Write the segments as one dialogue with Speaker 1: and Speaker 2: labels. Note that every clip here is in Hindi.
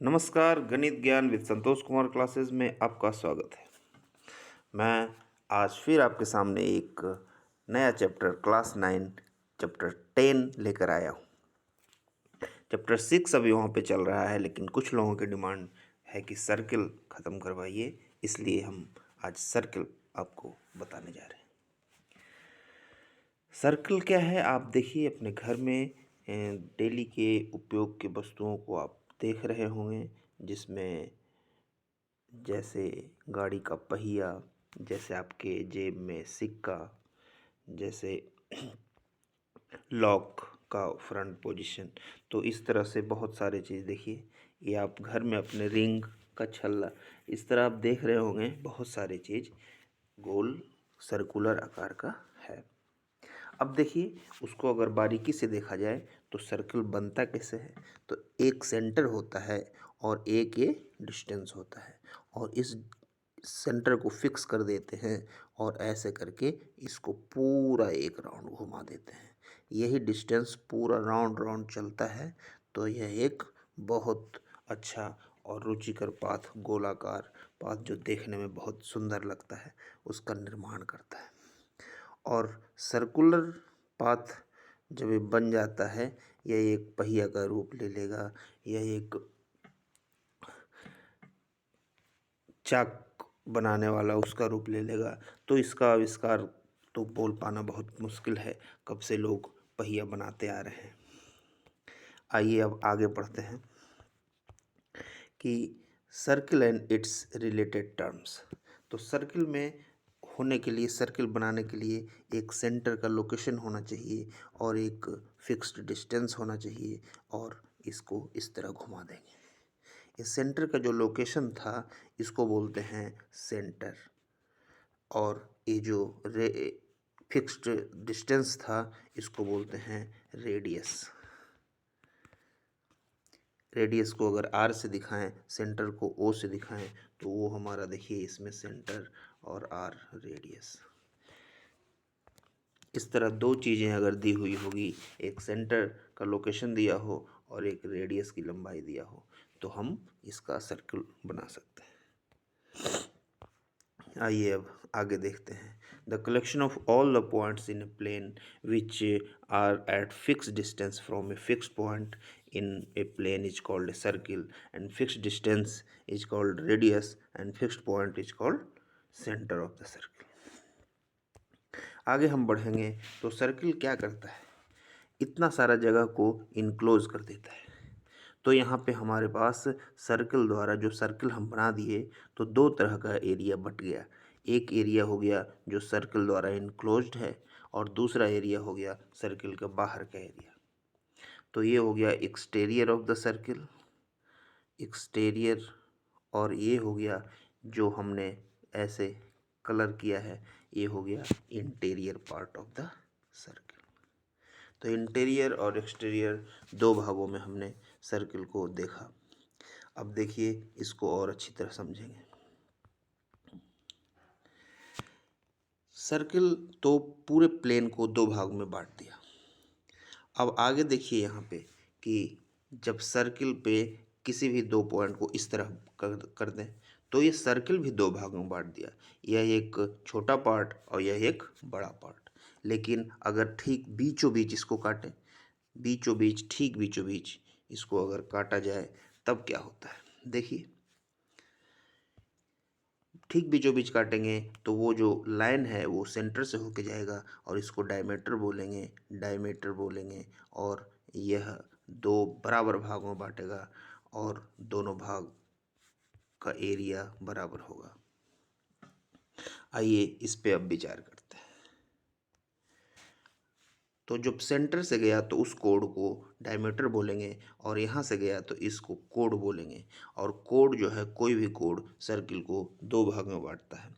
Speaker 1: नमस्कार, गणित ज्ञान विद संतोष कुमार क्लासेस में आपका स्वागत है। मैं आज फिर आपके सामने एक नया चैप्टर क्लास 9 चैप्टर 10 लेकर आया हूँ। चैप्टर 6 अभी वहाँ पे चल रहा है, लेकिन कुछ लोगों की डिमांड है कि सर्किल ख़त्म करवाइए, इसलिए हम आज सर्किल आपको बताने जा रहे हैं। सर्कल क्या है, आप देखिए अपने घर में डेली के उपयोग की वस्तुओं को आप देख रहे होंगे, जिसमें जैसे गाड़ी का पहिया, जैसे आपके जेब में सिक्का, जैसे लॉक का फ्रंट पोजीशन। तो इस तरह से बहुत सारे चीज़ देखिए, ये आप घर में अपने रिंग का छल्ला, इस तरह आप देख रहे होंगे बहुत सारे चीज़ गोल सर्कुलर आकार का है। अब देखिए उसको अगर बारीकी से देखा जाए तो सर्कल बनता कैसे है। तो एक सेंटर होता है और एक ये डिस्टेंस होता है, और इस सेंटर को फिक्स कर देते हैं और ऐसे करके इसको पूरा एक राउंड घुमा देते हैं। यही डिस्टेंस पूरा राउंड राउंड चलता है। तो यह एक बहुत अच्छा और रुचिकर पाथ, गोलाकार पाथ जो देखने में बहुत सुंदर लगता है, उसका निर्माण करता है। और सर्कुलर पाथ जब ये बन जाता है, यह एक पहिया का रूप ले लेगा, यह एक चाक बनाने वाला उसका रूप ले लेगा। तो इसका आविष्कार तो बोल पाना बहुत मुश्किल है, कब से लोग पहिया बनाते आ रहे हैं। आइए अब आगे बढ़ते हैं कि circle and it's related terms. तो सर्किल में होने के लिए, सर्किल बनाने के लिए एक सेंटर का लोकेशन होना चाहिए और एक फिक्स्ड डिस्टेंस होना चाहिए, और इसको इस तरह घुमा देंगे। इस सेंटर का जो लोकेशन था इसको बोलते हैं सेंटर, और ये जो फिक्स्ड डिस्टेंस था इसको बोलते हैं रेडियस। रेडियस को अगर आर से दिखाएं, सेंटर को ओ से दिखाएं, तो वो हमारा देखिए इसमें सेंटर और आर रेडियस। इस तरह दो चीज़ें अगर दी हुई होगी, एक सेंटर का लोकेशन दिया हो और एक रेडियस की लंबाई दिया हो, तो हम इसका सर्कल बना सकते हैं। आइए अब आगे देखते हैं। The collection of all the points in a plane which are at fix distance from a fix point in a plane is called a circle, and fix distance is called radius, and fixed point is called centre of the circle. आगे हम बढ़ेंगे तो सर्किल क्या करता है, इतना सारा जगह को इनक्लोज कर देता है। तो यहाँ पे हमारे पास सर्किल द्वारा जो सर्किल हम बना दिए, तो दो तरह का एरिया बट गया। एक एरिया हो गया जो सर्किल द्वारा इनक्लोज्ड है, और दूसरा एरिया हो गया सर्किल के बाहर का एरिया। तो ये हो गया exterior of the circle, exterior, और ये हो गया जो हमने ऐसे कलर किया है, ये हो गया interior part of the circle. तो इंटीरियर और एक्सटीरियर दो भागों में हमने सर्किल को देखा। अब देखिए इसको और अच्छी तरह समझेंगे। सर्किल तो पूरे प्लेन को दो भाग में बांट दिया। अब आगे देखिए यहाँ पे कि जब सर्किल पे किसी भी दो पॉइंट को इस तरह कर दें, तो ये सर्किल भी दो भागों में बांट दिया। यह एक छोटा पार्ट और यह एक बड़ा पार्ट। लेकिन अगर ठीक बीचों बीच इसको काटें, बीचों बीच, ठीक बीचों बीच इसको अगर काटा जाए, तब क्या होता है देखिए। ठीक बीचों बीच काटेंगे तो वो जो लाइन है वो सेंटर से होके जाएगा, और इसको डायमीटर बोलेंगे, डायमीटर बोलेंगे। और यह दो बराबर भागों में बांटेगा, और दोनों भाग का एरिया बराबर होगा। आइए इस पे अब विचार करते हैं। तो जब सेंटर से गया तो उस कोड को डायमीटर बोलेंगे, और यहाँ से गया तो इसको कोड बोलेंगे। और कोड जो है, कोई भी कोड सर्किल को दो भाग में बांटता है।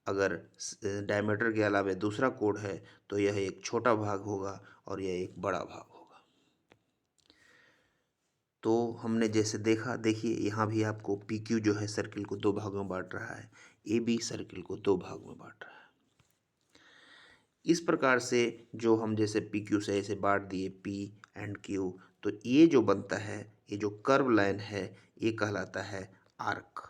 Speaker 1: अगर डायमीटर के अलावा दूसरा कोड है तो यह एक छोटा भाग होगा और यह एक बड़ा भाग होगा। तो हमने जैसे देखा, देखिए यहाँ भी आपको पी क्यू जो है सर्किल को दो भागों में बांट रहा है, ए बी सर्किल को दो भाग में बांट रहा है। इस प्रकार से जो हम जैसे पी क्यू से ऐसे बांट दिए पी एंड क्यू, तो ये जो बनता है ये जो कर्व लाइन है ये कहलाता है आर्क।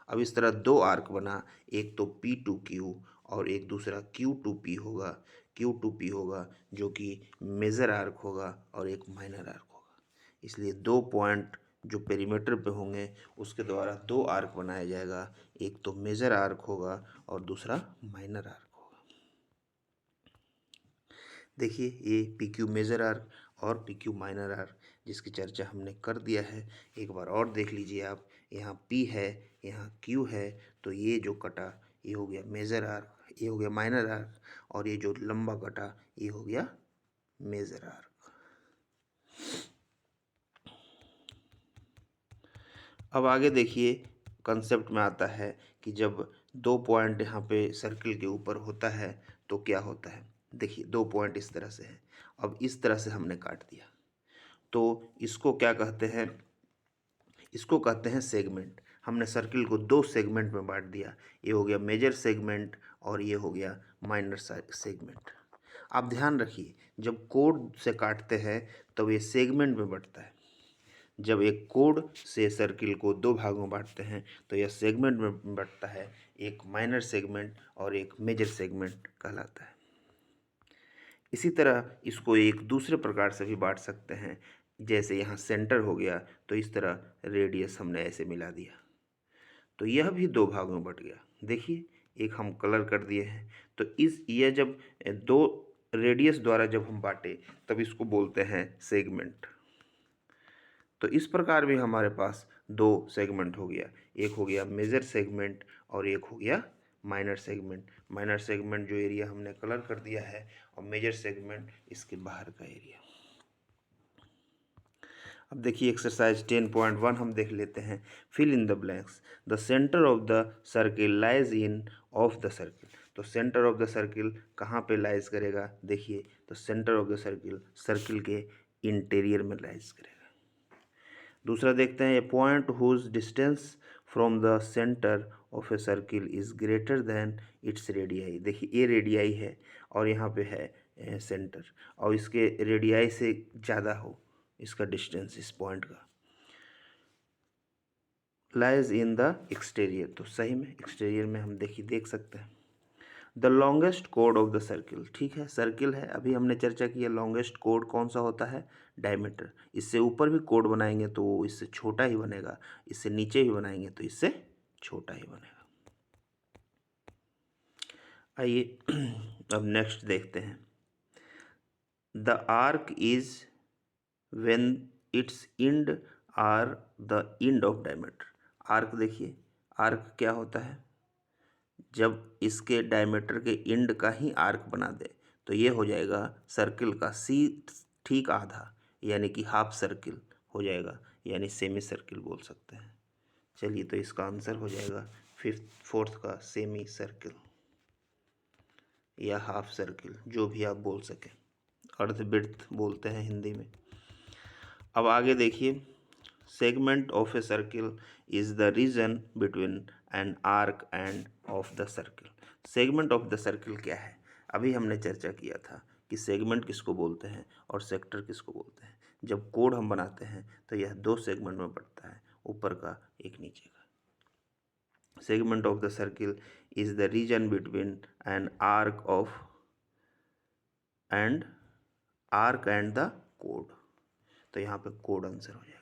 Speaker 1: अब इस तरह दो आर्क बना, एक तो P2Q और एक दूसरा Q2P होगा। Q2P होगा जो कि मेजर आर्क होगा और एक माइनर आर्क होगा। इसलिए दो पॉइंट जो पेरीमीटर पे होंगे उसके द्वारा दो आर्क बनाया जाएगा, एक तो मेजर आर्क होगा और दूसरा माइनर आर्क होगा। देखिए ये PQ मेजर आर्क और PQ माइनर आर्क जिसकी चर्चा हमने कर दिया है। एक बार और देख लीजिए आप, यहाँ P है, यहाँ Q है, तो ये जो कटा ये हो गया मेजर आर्क, ये हो गया माइनर आर्क, और ये जो लंबा कटा ये हो गया मेजर आर्क। अब आगे देखिए कंसेप्ट में आता है कि जब दो पॉइंट यहाँ पे सर्किल के ऊपर होता है तो क्या होता है। देखिए दो पॉइंट इस तरह से है, अब इस तरह से हमने काट दिया तो इसको क्या कहते हैं, इसको कहते हैं सेगमेंट। हमने सर्किल को दो सेगमेंट में बांट दिया, ये हो गया मेजर सेगमेंट और ये हो गया माइनर सेगमेंट। आप ध्यान रखिए जब कोड से काटते हैं तब ये सेगमेंट में बंटता है, जब एक कोड से सर्किल को दो भागों में बांटते हैं तो यह सेगमेंट में बंटता है, एक माइनर सेगमेंट और एक मेजर सेगमेंट कहलाता है। इसी तरह इसको एक दूसरे प्रकार से भी बांट सकते हैं, जैसे यहाँ सेंटर हो गया तो इस तरह रेडियस हमने ऐसे मिला दिया तो यह भी दो भागों में बट गया। देखिए एक हम कलर कर दिए हैं, तो यह जब दो रेडियस द्वारा जब हम बांटे तब इसको बोलते हैं सेगमेंट। तो इस प्रकार भी हमारे पास दो सेगमेंट हो गया, एक हो गया मेजर सेगमेंट और एक हो गया माइनर सेगमेंट। माइनर सेगमेंट जो एरिया हमने कलर कर दिया है और मेजर सेगमेंट इसके बाहर का एरिया। अब देखिए एक्सरसाइज 10.1 हम देख लेते हैं। Fill in the blanks, the centre of the circle lies in of the circle. तो सेंटर ऑफ द सर्किल कहाँ पे लाइज करेगा, देखिए तो centre of the circle circle के इंटीरियर में लाइज करेगा। दूसरा देखते हैं, a point whose distance from the centre of a circle is greater than its radii. देखिए ये रेडियाई है और यहाँ पे है सेंटर, और इसके रेडियाई से ज़्यादा हो इसका डिस्टेंस इस पॉइंट का, लाइज इन द एक्सटीरियर। तो सही में एक्सटीरियर में हम देख सकते हैं। The longest code of the circle, ठीक है सर्किल है, अभी हमने चर्चा की है लॉन्गेस्ट कोड कौन सा होता है, डायमीटर। इससे ऊपर भी कोड बनाएंगे तो इससे छोटा ही बनेगा, इससे नीचे भी बनाएंगे तो इससे छोटा ही बनेगा। आइए अब नेक्स्ट देखते हैं। The arc is when its end are the end of diameter. Arc देखिए, आर्क क्या होता है, जब इसके डायमीटर के इंड का ही आर्क बना दे तो ये हो जाएगा सर्किल का सी ठीक आधा, यानी कि हाफ सर्किल हो जाएगा, यानी सेमी सर्किल बोल सकते हैं। चलिए तो इसका आंसर हो जाएगा फोर्थ का सेमी सर्किल या हाफ सर्किल, जो भी आप बोल सकें, अर्धवृत्त बोलते हैं हिंदी में। अब आगे देखिए, segment of a circle is the region between an arc end of the circle. Segment of the circle क्या है, अभी हमने चर्चा किया था कि सेगमेंट किसको बोलते हैं और सेक्टर किसको बोलते हैं। जब कोड हम बनाते हैं तो यह दो सेगमेंट में बढ़ता है, ऊपर का एक नीचे का। Segment of the circle is the region between an arc of and arc and the कोड। तो यहाँ पे कोड आंसर हो जाएगा।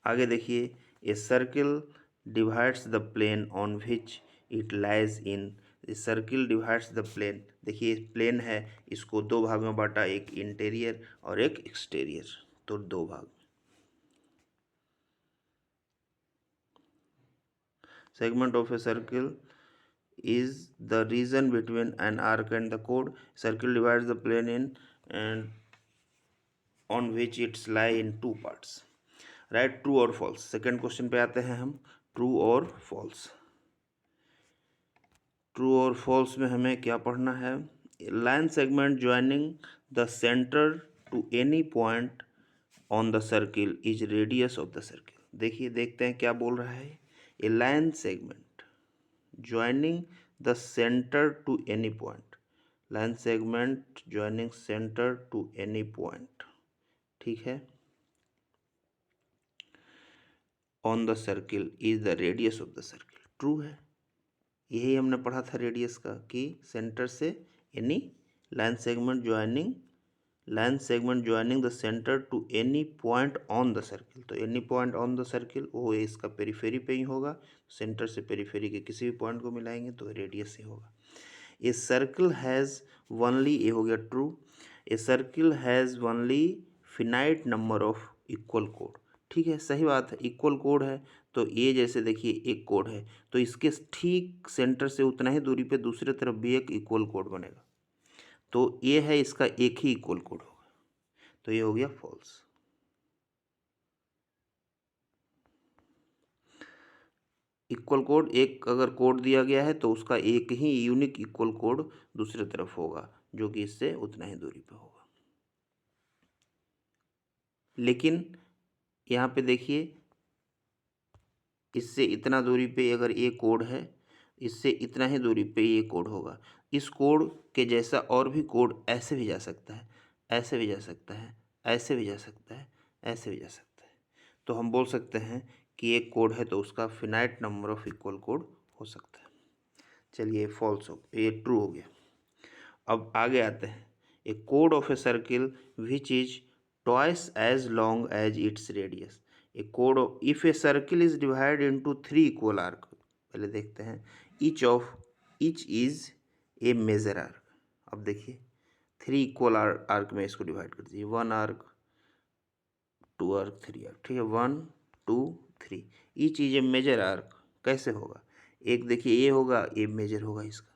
Speaker 1: आगे देखिए, a circle divides the plane on which it lies in. Circle divides the plane, देखिए प्लेन है, इसको दो भाग में बांटा, एक इंटीरियर और एक एक्सटीरियर, तो दो भाग। Segment of a circle is the region between an arc and the chord. Circle divides the plane in and on which it's lie in two parts. Right, true or false। Second question पे आते हैं हम, ट्रू और फॉल्स। ट्रू और फॉल्स में हमें क्या पढ़ना है, line segment joining the centre to any point on the circle is radius of the circle. देखिए देखते हैं क्या बोल रहा है, a line segment joining the centre to any point. Line segment joining centre to any point, ठीक है, on the circle is the radius of the circle, true है। यही हमने पढ़ा था रेडियस का कि सेंटर से any line segment joining the centre to any point on the circle. तो any point on the circle वो इसका पेरीफेरी पे ही होगा, सेंटर से पेरीफेरी के किसी भी पॉइंट को मिलाएंगे तो रेडियस ही होगा। ए सर्किल हैज़ ओनली, ये हो गया true, a circle has only finite number of equal code, ठीक है, सही बात है, इक्वल कोड है। तो ये जैसे देखिए एक कोड है तो इसके ठीक सेंटर से उतना ही दूरी पे दूसरे तरफ भी एक इक्वल कोड बनेगा, तो ये है इसका एक ही इक्वल कोड होगा, तो ये हो गया फॉल्स। इक्वल कोड, एक अगर कोड दिया गया है तो उसका एक ही यूनिक इक्वल कोड दूसरे तरफ होगा जो कि इससे उतना ही दूरी पे होगा। लेकिन यहाँ पे देखिए इससे इतना दूरी पे अगर ये कोड है, इससे इतना ही दूरी पे ये कोड होगा। इस कोड के जैसा और भी कोड ऐसे भी जा सकता है, ऐसे भी जा सकता है, ऐसे भी जा सकता है, ऐसे भी जा सकता है। तो हम बोल सकते हैं कि एक कोड है तो उसका finite number of equal code हो सकता है। चलिए फॉल्स हो, ये ट्रू हो गया। अब आगे आते हैं, ए कोड of a circle which is twice as long as its radius. A कोड of if a circle is divided into 3 equal arc, पहले देखते हैं, each is a major arc. अब देखिए 3 इक्वल आर्क में इसको डिवाइड कर दीजिए, 1 आर्क, 2 आर्क, 3 आर्क, ठीक है, 1 2 3, each is a major arc. कैसे होगा, एक देखिए ये होगा, ये मेजर होगा इसका,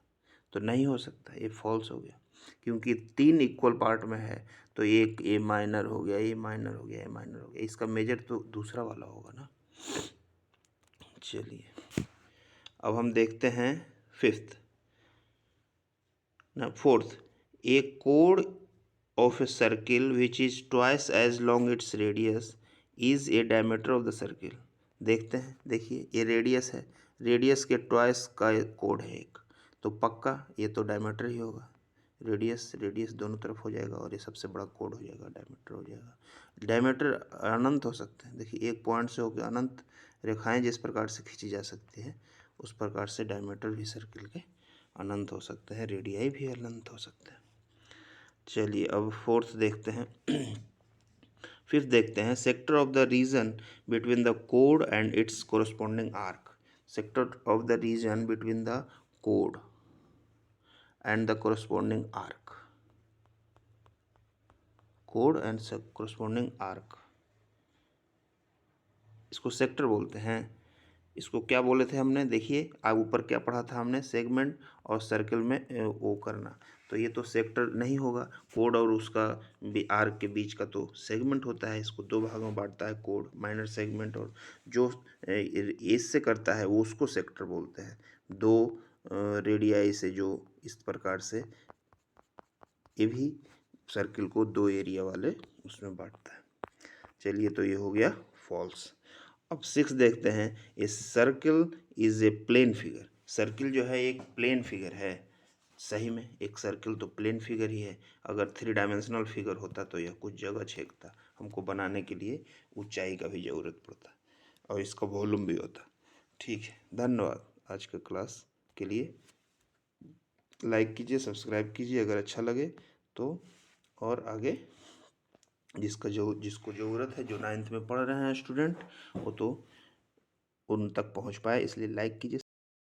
Speaker 1: तो नहीं हो सकता, ये फॉल्स हो गया, क्योंकि 3 इक्वल पार्ट में है तो एक ए माइनर हो गया, ये माइनर हो गया, ये माइनर हो गया, इसका मेजर तो दूसरा वाला होगा ना। चलिए अब हम देखते हैं फोर्थ, ए कोड of a circle which is twice as long its radius is a diameter of the circle. देखते हैं, देखिए ये रेडियस है, रेडियस के ट्वाइस का कोड है एक, तो पक्का ये तो डायमीटर ही होगा, रेडियस रेडियस दोनों तरफ हो जाएगा और ये सबसे बड़ा कोड हो जाएगा, डायमीटर हो जाएगा। डायमीटर अनंत हो सकते हैं, देखिए एक पॉइंट से होकर अनंत रेखाएं जिस प्रकार से खींची जा सकती है उस प्रकार से डायमीटर भी सर्किल के अनंत हो सकते हैं, रेडियाई भी अनंत हो सकते हैं। चलिए अब फोर्थ देखते हैं फिफ्थ देखते हैं, sector of the region between the code and it's corresponding arc. Sector of the region between the code and the corresponding arc, code and corresponding arc, इसको सेक्टर बोलते हैं। इसको क्या बोले थे हमने, देखिए आगे ऊपर क्या पढ़ा था हमने, सेगमेंट और सर्कल में वो करना, तो ये तो सेक्टर नहीं होगा, कोड और उसका आर्क के बीच का तो सेगमेंट होता है, इसको 2 भागों में बांटता है कोड, माइनर सेगमेंट, और जो इससे करता है वो उसको सेक्टर बोलते हैं। 2 रेडियाई से जो इस प्रकार से ये भी सर्किल को 2 एरिया वाले उसमें बांटता है। चलिए तो ये हो गया फॉल्स। अब 6 देखते हैं, a circle is a plane figure. Circle जो है एक प्लेन फिगर है, सही में एक सर्किल तो प्लेन फिगर ही है, अगर 3 डायमेंशनल फिगर होता तो यह कुछ जगह छेदता, हमको बनाने के लिए ऊंचाई का भी ज़रूरत पड़ता और इसका वॉल्यूम भी होता। ठीक है, धन्यवाद आज का क्लास के लिए। लाइक कीजिए, सब्सक्राइब कीजिए अगर अच्छा लगे तो, और आगे जिसको ज़रूरत है, जो 9th में पढ़ रहे हैं स्टूडेंट, वो तो उन तक पहुंच पाए, इसलिए लाइक कीजिए।